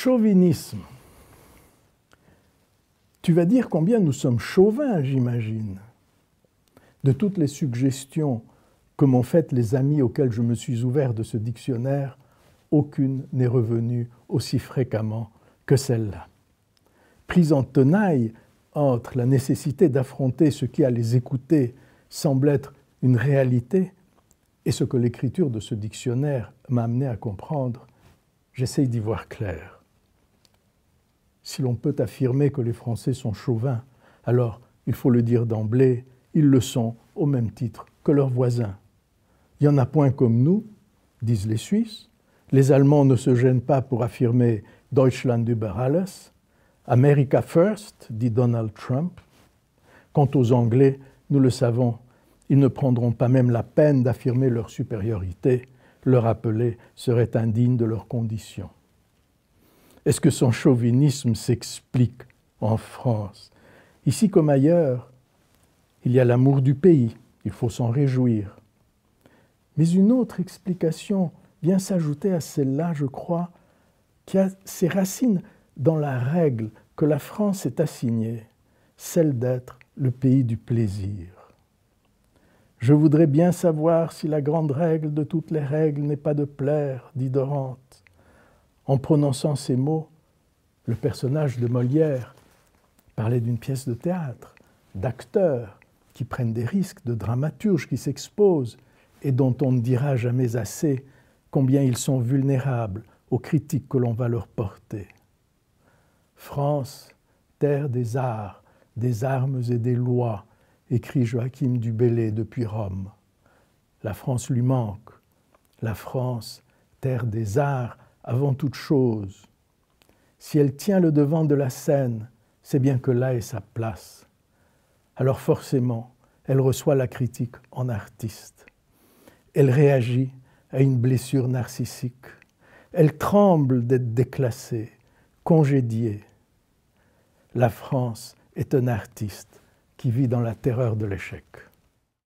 chauvinisme. Tu vas dire combien nous sommes chauvins, j'imagine. De toutes les suggestions que m'ont faites les amis auxquels je me suis ouvert de ce dictionnaire, aucune n'est revenue aussi fréquemment que celle-là. Prise en tenaille entre la nécessité d'affronter ce qui, à les écouter, semble être une réalité et ce que l'écriture de ce dictionnaire m'a amené à comprendre, j'essaye d'y voir clair. Si l'on peut affirmer que les Français sont chauvins, alors, il faut le dire d'emblée, ils le sont au même titre que leurs voisins. Il n'y en a point comme nous, disent les Suisses. Les Allemands ne se gênent pas pour affirmer « Deutschland über alles »,« America first », dit Donald Trump. Quant aux Anglais, nous le savons, ils ne prendront pas même la peine d'affirmer leur supériorité. Leur appeler serait indigne de leurs conditions. Est-ce que son chauvinisme s'explique en France? Ici comme ailleurs, il y a l'amour du pays, il faut s'en réjouir. Mais une autre explication vient s'ajouter à celle-là, je crois, qui a ses racines dans la règle que la France s'est assignée, celle d'être le pays du plaisir. Je voudrais bien savoir si la grande règle de toutes les règles n'est pas de plaire, dit Dorante. En prononçant ces mots, le personnage de Molière parlait d'une pièce de théâtre, d'acteurs qui prennent des risques, de dramaturges qui s'exposent et dont on ne dira jamais assez combien ils sont vulnérables aux critiques que l'on va leur porter. France, terre des arts, des armes et des lois, écrit Joachim du Bellay depuis Rome. La France lui manque. La France, terre des arts, avant toute chose. Si elle tient le devant de la scène, c'est bien que là est sa place. Alors forcément, elle reçoit la critique en artiste. Elle réagit à une blessure narcissique. Elle tremble d'être déclassée, congédiée. La France est un artiste qui vit dans la terreur de l'échec.